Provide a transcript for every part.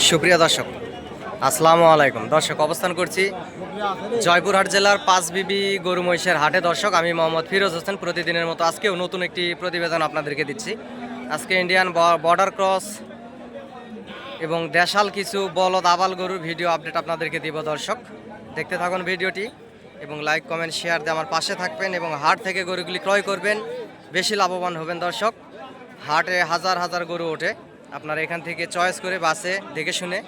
সুপ্রিয় দর্শক, আসসালামু আলাইকুম। দর্শক, অবস্থান করছি জয়পুরহাট জেলার পাঁচবিবি গরু মহিষের হাটে। দর্শক, আমি মোহাম্মদ ফিরোজ হোসেন। প্রতিদিনের মতো আজকেও নতুন একটি প্রতিবেদন আপনাদেরকে দিচ্ছি। আজকে ইন্ডিয়ান বর্ডার ক্রস এবং দেশাল কিছু বলদ আবাল গরুর ভিডিও আপডেট আপনাদেরকে দিব। দর্শক, দেখতে থাকুন ভিডিওটি এবং লাইক কমেন্ট শেয়ার দিয়ে আমার পাশে থাকবেন এবং হাট থেকে গরুগুলি ক্রয় করবেন, বেশি লাভবান হবেন। দর্শক, হাটে হাজার হাজার গরু ওঠে, আপনারা এখান থেকে চয়েস করে বাসে দেখে শুনে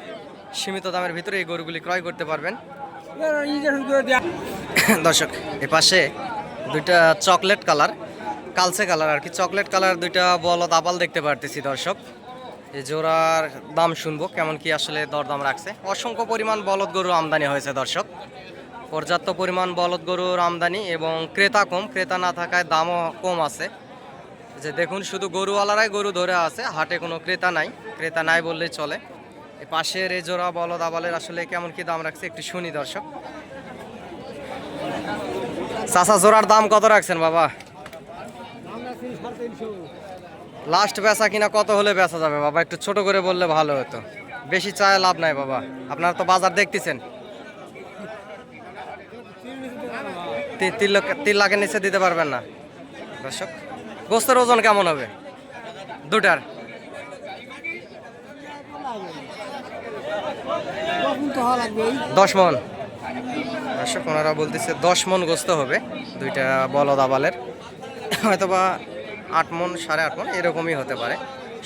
সীমিত দামের ভিতরে এই গরুগুলি ক্রয় করতে পারবেন। দর্শক, এ পাশে দুইটা চকলেট কালার, কালচে কালার আর কি, চকলেট কালার দুইটা বলদ আবাল দেখতে পারতেছি। দর্শক, এই জোড়ার দাম শুনবো, কেমন কি আসলে দরদাম রাখছে। অসংখ্য পরিমাণ বলদ গরু আমদানি হয়েছে। দর্শক, পর্যাপ্ত পরিমাণ বলদ গরুর আমদানি এবং ক্রেতা কম, ক্রেতা না থাকায় দামও কম আছে। যে দেখুন, শুধু গরুওয়ালারাই গরু ধরে আছে, হাটে কোনো ক্রেতা নাই, ক্রেতা নাই বললেই চলে। এই পাশের এই জোড়া বলদ আবালের আসলে কেমন কি দাম রাখছে একটু শুনি। দর্শক, চাচা জোড়ার দাম কত রাখছেন বাবা? লাস্ট বেচা কিনা কত হলে বেচা যাবে বাবা? একটু ছোট করে বললে ভালো হতো, বেশি চায় লাভ নাই বাবা। আপনারা তো বাজার দেখতেছেন, 3 লাখের নিচে দিতে পারবেন না। দর্শক, গোস্তের ওজন কেমন হবে দুটার? 10 মন। দর্শক, ওনারা বলতেছে 10 মন গোস্ত হবে দুইটা বলদ আবালের, হয়তোবা 8 মন 8.5 মন এরকমই হতে পারে।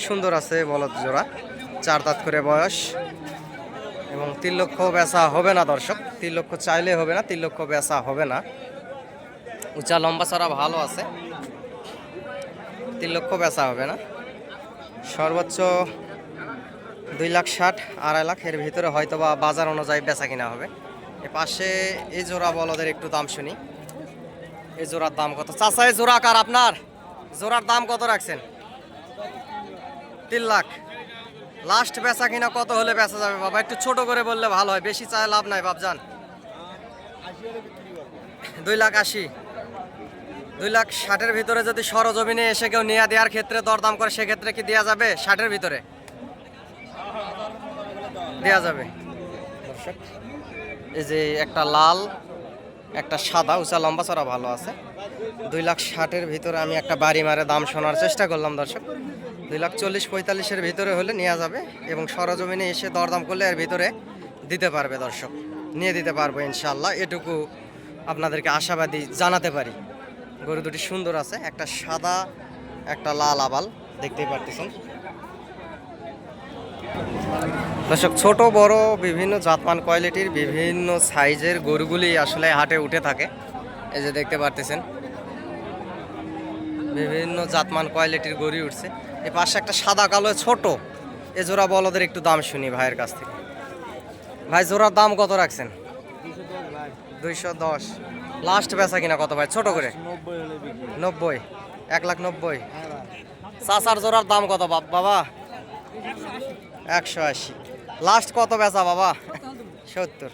সুন্দর আছে বলদ জোড়া, 4 দাঁত করে বয়স এবং 3 লক্ষ বেচা হবে না। দর্শক, 3 লক্ষ চাইলে হবে না, 3 লক্ষ বেচা হবে না। উঁচা লম্বা চড়া ভালো আছে, 3 লক্ষ বেচা হবে না। সর্বোচ্চ 2,60,000 2.5 লাখ এর ভিতরে হয়তোবা বাজার অনুযায়ী বেচা কিনা হবে। এ পাশে এই জোড়া বলদের একটু দাম শুনি। এই জোড়ার দাম কত চাচা? এই জোড়া কার আপনার? জোড়ার দাম কত রাখছেন? 3 লাখ। লাস্ট বেচা কিনা কত হলে বেচা যাবে বাবা? একটু ছোট করে বললে ভালো হয়, বেশি চায় লাভ নাই বাবজান। 2,80,000 2,60,000 ভিতরে যদি সরজমিনে এসে কেউ নিয়ে দেওয়ার ক্ষেত্রে দরদাম করে, সেক্ষেত্রে কি দেওয়া যাবে? 60-এর ভিতরে দেওয়া যাবে। দর্শক, এই যে একটা লাল একটা সাদা, উঁচা লম্বা চড়া ভালো আছে। 2,60,000-এর ভিতরে আমি একটা বাড়ি মারে দাম শোনার চেষ্টা করলাম। দর্শক, 2,40,000-45,000-এর ভিতরে হলে নেওয়া যাবে এবং সরজমিনে এসে দরদাম করলে এর ভিতরে দিতে পারবে। দর্শক, নিয়ে দিতে পারবো ইনশাল্লাহ, এটুকু আপনাদেরকে আশাবাদী জানাতে পারি। গরু দুটি সুন্দর আছে, একটা সাদা একটা লাল আবাল, দেখতেই পারতেছেন। দর্শক, ছোট বড় বিভিন্ন জাতমান কোয়ালিটির বিভিন্ন সাইজের গরুগুলি আসলে হাটে উঠে থাকে। এই যে দেখতে পারতেছেন, বিভিন্ন জাতমান কোয়ালিটির গরু উঠছে। এই পাশে একটা সাদা কালো ছোট এ জোড়া বলদের একটু দাম শুনি ভাইয়ের কাছ থেকে। ভাই, জোড়ার দাম কত রাখছেন? 210। লাস্ট বেচা কিনা কত ভাই? ছোট করে 90, 1,90,000। চাচার জোড়ার দাম কত বাবা? 180। লাস্ট কত বেচা বাবা? 70।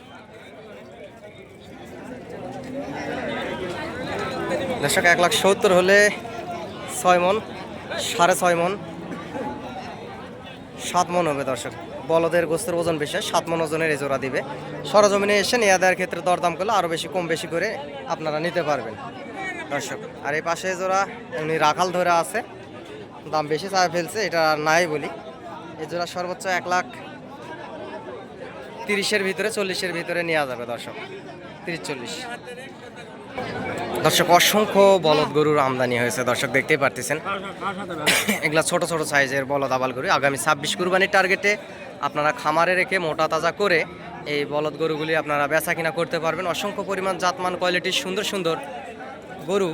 দর্শক, 1,70,000 হলে 6 মন 6.5 মন 7 মন হবে। দর্শক, বলদের গোস্তের ওজন বেশি, 7 মন ওজনের এই জোড়া দিবে। সরজমিনে এসে নেওয়া দেওয়ার ক্ষেত্রে দরদাম করলে আরও বেশি কম বেশি করে আপনারা নিতে পারবেন। দর্শক, আর এই পাশে জোড়া এমনি রাখাল ধরে আছে, দাম বেশি চায় ফেলছে, এটা নাই বলি। এই জোড়া সর্বোচ্চ 1,30,000-এর ভিতরে 40-এর ভিতরে নেওয়া যাবে। দর্শক, 30-40। দর্শক, অসংখ্য বলদ গরুর আমদানি হয়েছে। দর্শক, দেখতেই পারতেছেন, এগুলা ছোট ছোট সাইজের বলদ আবাল গরু। আগামী 26 কুরবানির টার্গেটে আপনারা খামারে রেখে মোটা তাজা করে এই বলদ গরুগুলি আপনারা বেচা কিনা করতে পারবেন। অসংখ্য পরিমাণ জাতমান কোয়ালিটির সুন্দর সুন্দর গরু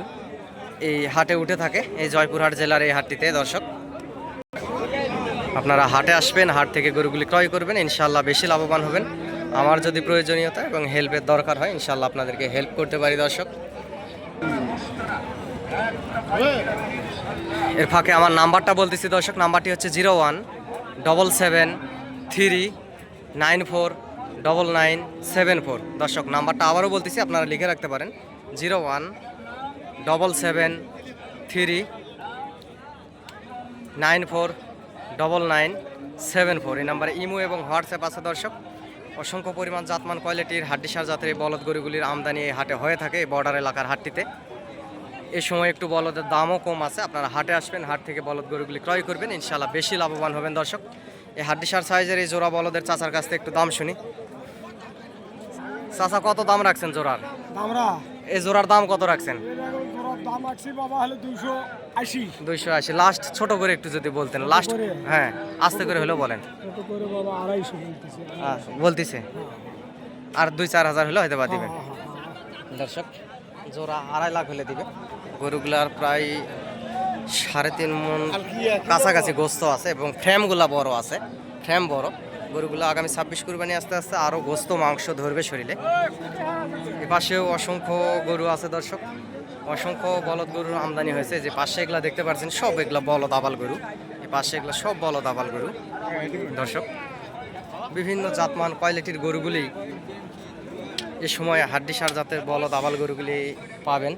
এই হাটে উঠে থাকে, এই জয়পুরহাট জেলার এই হাটটিতে। দর্শক, আপনারা হাটে আসবেন, হাট থেকে গরুগুলি ক্রয় করবেন, ইনশাল্লাহ বেশি লাভবান হবেন। আমার যদি প্রয়োজনীয়তা এবং হেল্পের দরকার হয়, ইনশাল্লাহ আপনাদেরকে হেল্প করতে পারি। দর্শক, এর ফাঁকে আমার নাম্বারটা বলতেছি। দর্শক, নাম্বারটি হচ্ছে 0177394994। দর্শক, নাম্বারটা আবারও বলতেছি, আপনারা লিখে রাখতে পারেন, 0177394994। 9974। এই নাম্বারে ইমো এবং হোয়াটসঅ্যাপ আছে দর্শক। অসংখ্য পরিমাণ জাতমান কোয়ালিটির হাড্ডিসার জাতের এই বলদ গরুগুলির আমদানি এই হাটে হয়ে থাকে, এই বর্ডার এলাকার হাটটিতে। এই সময় একটু বলদের দামও কম আছে, আপনারা হাটে আসবেন, হাট থেকে বলদ গরুগুলি ক্রয় করবেন, ইনশাল্লাহ বেশি লাভবান হবেন দর্শক। এই হাড্ডিসার সাইজের এই জোড়া বলদের চাচার কাছ থেকে একটু দাম শুনি। চাচা, কত দাম রাখছেন জোড়ার? আমরা এই জোড়ার দাম কত রাখছেন? দাম আছে বাবা হলে 280। 280। লাস্ট ছোট করে একটু যদি বলতেন, লাস্ট। হ্যাঁ, আস্তে করে হলেও বলেন। কত করে বাবা? 250 বলতেছে। বলতেছে আর 2-4 হাজার হলে হয়তো বা দিবেন দর্শক। জোড়া 2.5 লাখ হলে দিবে। গরুগুলার প্রায় 3.5 মণ কাছাকাছি গোস্ত আছে এবং ফ্রেমগুলা বড় আছে, ফ্রেম বড়। গরুগুলো আগামী 26 কুরবানি আস্তে আস্তে আরও গোস্ত মাংস ধরবে শরীরে। এ পাশেও অসংখ্য গরু আছে দর্শক, অসংখ্য বলদ গরুর আমদানি হয়েছে। যে পাশে এগুলা দেখতে পাচ্ছেন সব এগুলা বলদ আবাল গরু, এই পাশে এগুলা সব বলদ আবাল গরু দর্শক। বিভিন্ন জাতমান কোয়ালিটির গরুগুলি এ সময় হাড্ডিসার জাতের বলদ আবাল গরুগুলি পাবেন।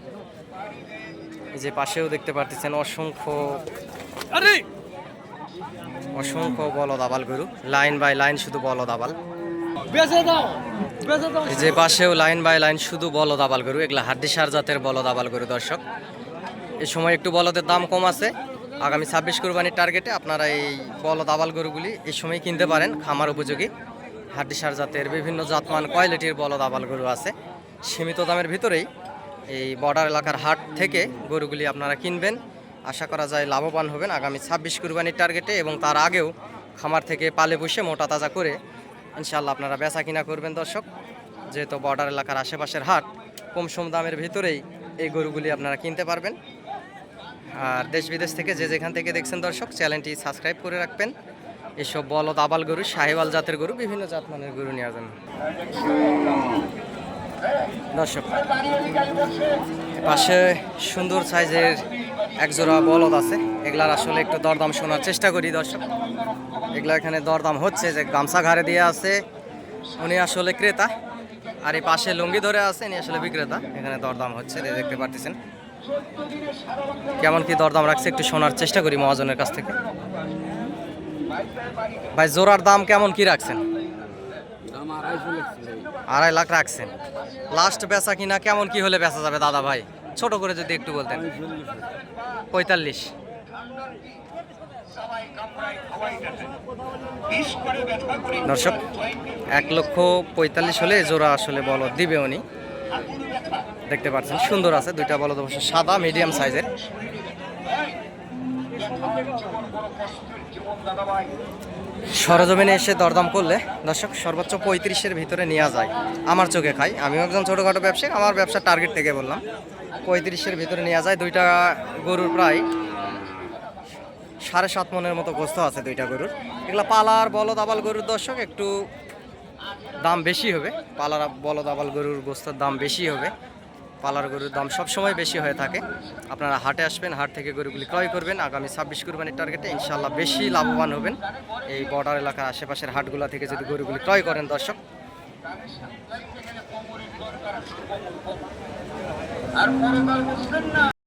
এই যে পাশেও দেখতে পাচ্ছেন অসংখ্য বলদ আবাল গরু, লাইন বাই লাইন শুধু বলদ আবাল। এই যে পাশেও লাইন বাই লাইন শুধু বলদ আবাল গরু, এগুলা হাড্ডিসার জাতের বলদ আবাল গরু দর্শক। এই সময় একটু বলদের দাম কম আছে, আগামী 26 কুরবানির টার্গেটে আপনারা এই বলদ আবাল গরুগুলি এই সময় কিনতে পারেন। খামার উপযোগী হাড্ডিসার জাতের বিভিন্ন জাতমান কোয়ালিটির বলদ আবাল গরু আছে। সীমিত দামের ভিতরেই এই বর্ডার এলাকার হাট থেকে গরুগুলি আপনারা কিনবেন, আশা করা যায় লাভবান হবেন আগামী 26 কুরবানির টার্গেটে। এবং তার আগেও খামার থেকে পালে বসে মোটা তাজা করে ইনশাল্লাহ আপনারা বেচা কিনা করবেন দর্শক। যেহেতু বর্ডার এলাকার আশেপাশের হাট, কম সম দামের ভিতরেই এই গরুগুলি আপনারা কিনতে পারবেন। আর দেশ বিদেশ থেকে যে যেখান থেকে দেখছেন দর্শক, চ্যানেলটি সাবস্ক্রাইব করে রাখবেন। এসব বলদ আবাল গরু, শাহিওয়াল জাতের গরু, বিভিন্ন জাতমানের গরু নিয়ে আসবেন দর্শক। পাশে সুন্দর সাইজের একজোড়া বলদ আছে, এগুলার আসলে একটু দরদাম শোনার চেষ্টা করি দর্শক। এগুলা এখানে দরদাম হচ্ছে, যে গামছা ঘাড়ে দিয়ে আছে উনি আসলে ক্রেতা, আর এই পাশে লুঙ্গি ধরে আছে উনি আসলে বিক্রেতা। এখানে দরদাম হচ্ছে, দেখতে পারতেছেন। কেমন কি দরদাম রাখছে একটু শোনার চেষ্টা করি মহাজনের কাছ থেকে। ভাই, জোড়ার দাম কেমন কি রাখছেন? 2.5 লাখ রাখছেন। লাস্ট বেচা কিনা কেমন কি হলে বেচা যাবে দাদা ভাই? ছোট করে যদি একটু বলতেন। 45। দর্শক, 1,45,00,000 হলে জোড়া আসলে বলদ দিবে উনি। দেখতে পাচ্ছেন সুন্দর আছে দুইটা বলদ, অবশ্য সাদা মিডিয়াম সাইজের। সরজমিনে এসে দরদাম করলে দর্শক সর্বোচ্চ 35-এর ভিতরে নেওয়া যায় আমার চোখে খাই। আমিও একজন ছোটোখাটো ব্যবসায়ী, আমার ব্যবসার টার্গেট থেকে বললাম 35-এর ভিতরে নেওয়া যায়। দুইটা গরুর প্রায় 7.5 মণের মতো গোস্ত আছে দুইটা গরুর। এগুলা পালার বলদ আবাল গরুর দর্শক একটু দাম বেশি হবে। পালার বলদ আবাল গরুর গোস্তের দাম বেশি হবে, পালার গরুর দাম সবসময় বেশি হয়ে থাকে। আপনারা হাটে আসবেন, হাট থেকে গরুগুলি ক্রয় করবেন, আগামী 26 কুরবানির টার্গেটে ইনশাল্লাহ বেশি লাভবান হবেন এই বর্ডার এলাকার আশেপাশের হাটগুলা থেকে যদি গরুগুলি ক্রয় করেন দর্শক।